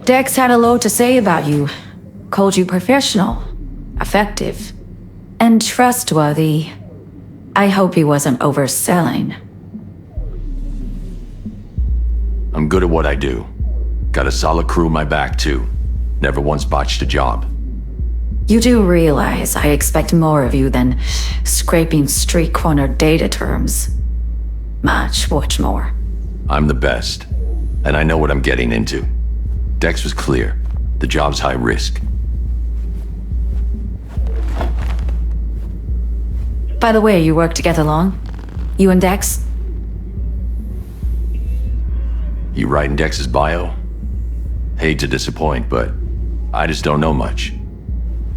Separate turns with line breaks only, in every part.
Dex had a lot to say about you. Called you professional, effective, and trustworthy. I hope he wasn't overselling.
I'm good at what I do. Got a solid crew in my back, too. Never once botched a job.
You do realize I expect more of you than scraping street corner data terms. Much more.
I'm the best, and I know what I'm getting into. Dex was clear. The job's high risk.
By the way, you work together long? You and Dex?
You writing Dex's bio? Hate to disappoint, but I just don't know much.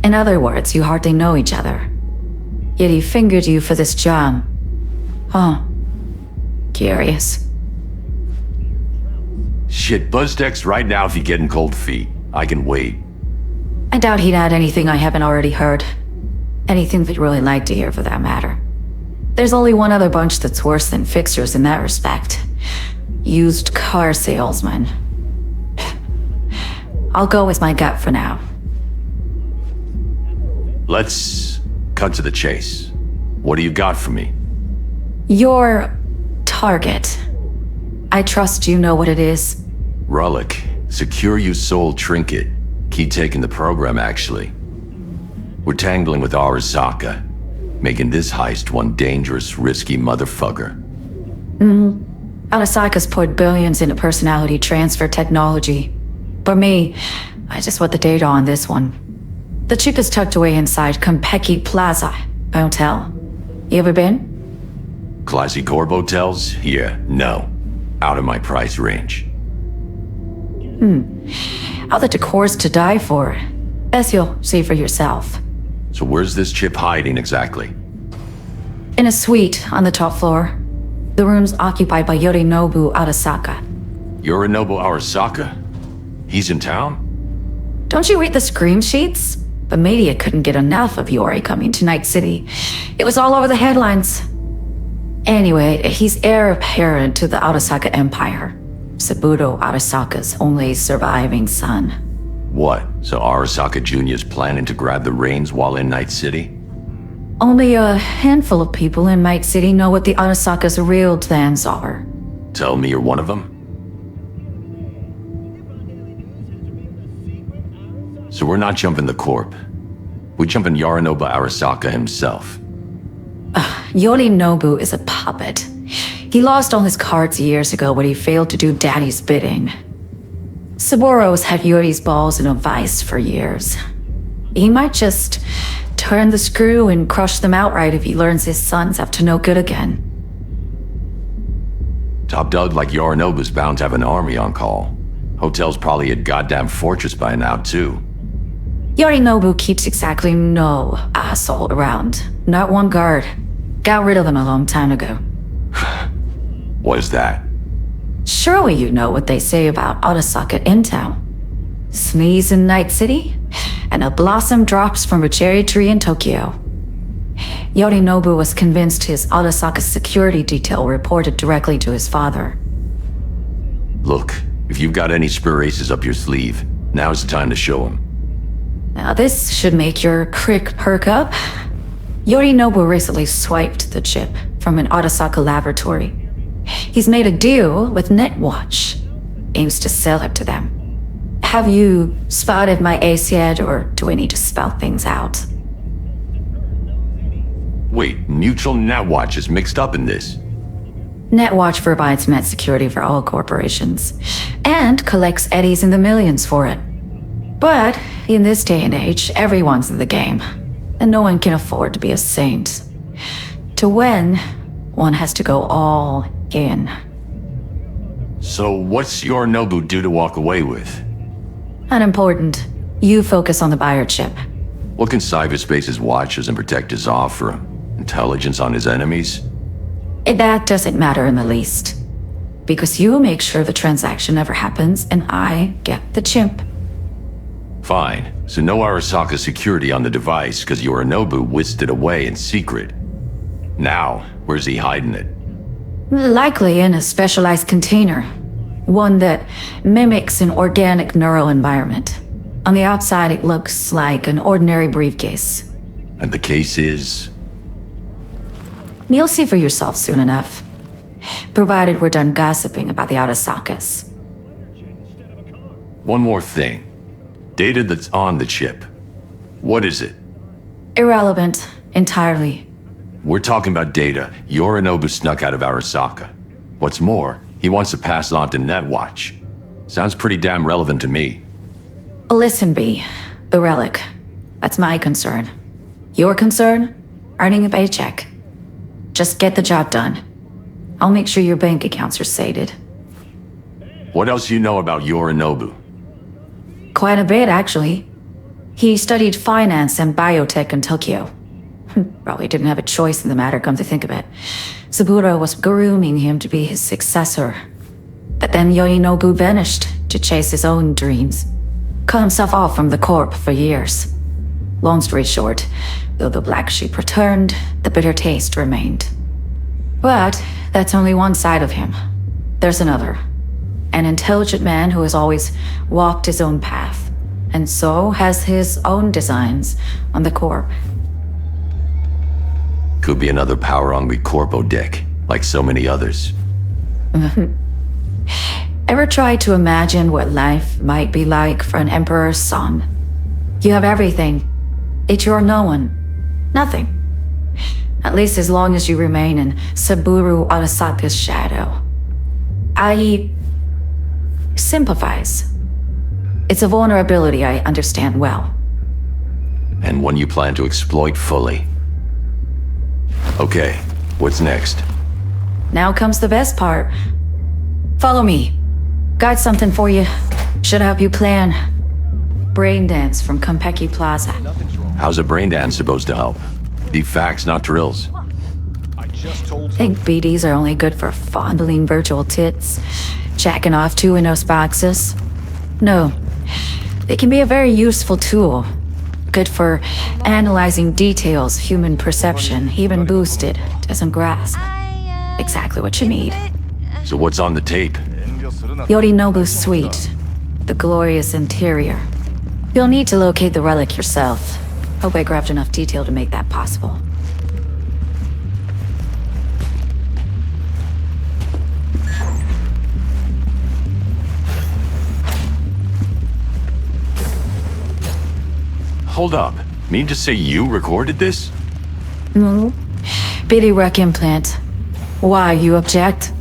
In other words, you hardly know each other. Yet he fingered you for this job. Huh. Curious.
Shit, buzz Dex right now if you get in cold feet. I can wait.
I doubt he'd add anything I haven't already heard. Anything that you'd really like to hear, for that matter. There's only one other bunch that's worse than fixers in that respect. Used car salesmen. I'll go with my gut for now.
Let's cut to the chase. What do you got for me?
Your target. I trust you know what it is.
Relic. Secure you soul trinket. Key taking the program, actually. We're tangling with Arasaka, making this heist one dangerous, risky motherfucker.
Arasaka's poured billions into personality transfer technology. For me, I just want the data on this one. The chip is tucked away inside Compeki Plaza Hotel. You ever been?
Classy Corp hotels? Yeah, no. Out of my price range.
All the decor's to die for. As you'll see for yourself.
So where's this chip hiding exactly?
In a suite on the top floor. The room's occupied by Yorinobu Arasaka.
Yorinobu Arasaka? He's in town?
Don't you read the scream sheets? The media couldn't get enough of Yori coming to Night City. It was all over the headlines. Anyway, he's heir apparent to the Arasaka Empire. Saburo Arasaka's only surviving son.
What? So Arasaka Jr.'s planning to grab the reins while in Night City?
Only a handful of people in Night City know what the Arasaka's real plans are.
Tell me you're one of them? So we're not jumping the Corp. We're jumping Yorinobu Arasaka himself.
Yorinobu is a puppet. He lost all his cards years ago when he failed to do Daddy's bidding. Saburo's had Yuri's balls in a vice for years. He might just turn the screw and crush them outright if he learns his son's up to no good again.
Top dog like Yorinobu's bound to have an army on call. Hotel's probably a goddamn fortress by now, too.
Yorinobu keeps exactly no asshole around. Not one guard. Got rid of them a long time ago.
What is that?
Surely you know what they say about Arasaka in town. Sneeze in Night City, and a blossom drops from a cherry tree in Tokyo. Yorinobu was convinced his Arasaka security detail reported directly to his father.
Look, if you've got any spur aces up your sleeve, now's the time to show them.
Now this should make your crick perk up. Yorinobu recently swiped the chip from an Arasaka laboratory. He's made a deal with Netwatch. Aims to sell it to them. Have you spotted my ace yet, or do we need to spell things out?
Wait, Mutual Netwatch is mixed up in this.
Netwatch provides net security for all corporations, and collects eddies in the millions for it. But in this day and age, everyone's in the game, and no one can afford to be a saint. To win, one has to go all in.
So what's Yorinobu due to walk away with?
Unimportant. You focus on the buyer chip.
What can cyberspace's watchers and protectors offer him? Intelligence on his enemies?
That doesn't matter in the least. Because you make sure the transaction never happens, and I get the chip.
Fine. So no Arasaka security on the device because Yorinobu whisked it away in secret. Now, where's he hiding it?
Likely in a specialized container. One that mimics an organic neural environment. On the outside, it looks like an ordinary briefcase.
And the case is?
You'll see for yourself soon enough. Provided we're done gossiping about the Arasakas.
One more thing. Data that's on the chip. What is it?
Irrelevant. Entirely.
We're talking about data Yorinobu snuck out of Arasaka. What's more, he wants to pass it on to Netwatch. Sounds pretty damn relevant to me.
Listen, B. The relic. That's my concern. Your concern? Earning a paycheck. Just get the job done. I'll make sure your bank accounts are sated.
What else do you know about Yorinobu?
Quite a bit, actually. He studied finance and biotech in Tokyo. Probably didn't have a choice in the matter, come to think of it. Saburo was grooming him to be his successor. But then Yorinobu vanished to chase his own dreams. Cut himself off from the corp for years. Long story short, though the black sheep returned, the bitter taste remained. But that's only one side of him. There's another. An intelligent man who has always walked his own path, and so has his own designs on the corp.
Could be another power-hungry corpo dick, like so many others.
Ever tried to imagine what life might be like for an emperor's son? You have everything. Yet you're no one. Nothing. At least as long as you remain in Saburo Arasaka's shadow. I sympathize. It's a vulnerability I understand well.
And one you plan to exploit fully. Okay, what's next?
Now comes the best part. Follow me. Got something for you. Should help you plan. Brain dance from Konpeki Plaza.
How's a brain dance supposed to help? Deep facts, not drills.
Think BDs are only good for fondling virtual tits, jacking off to in those boxes? No. They can be a very useful tool. Good for analyzing details, human perception, even boosted, doesn't grasp. Exactly what you need.
So what's on the tape?
Yorinobu's suite. The glorious interior. You'll need to locate the relic yourself. Hope I grabbed enough detail to make that possible.
Hold up. Mean to say you recorded this?
No. BD rec implant. Why, you object?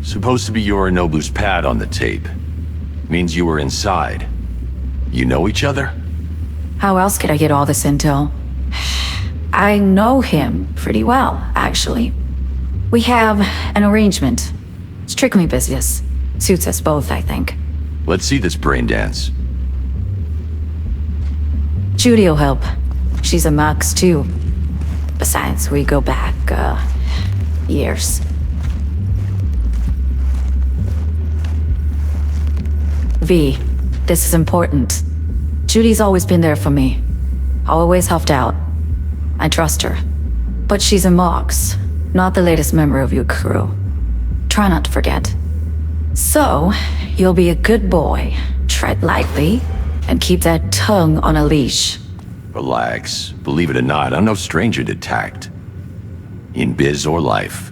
Supposed to be Yorinobu's pad on the tape. Means you were inside. You know each other?
How else could I get all this intel? I know him pretty well, actually. We have an arrangement. Strictly business. Suits us both, I think.
Let's see this brain dance.
Judy'll help. She's a Mox, too. Besides, we go back, years. V, this is important. Judy's always been there for me. Always helped out. I trust her. But she's a Mox, not the latest member of your crew. Try not to forget. So, you'll be a good boy, tread lightly, and keep that tongue on a leash.
Relax. Believe it or not, I'm no stranger to tact. In biz or life.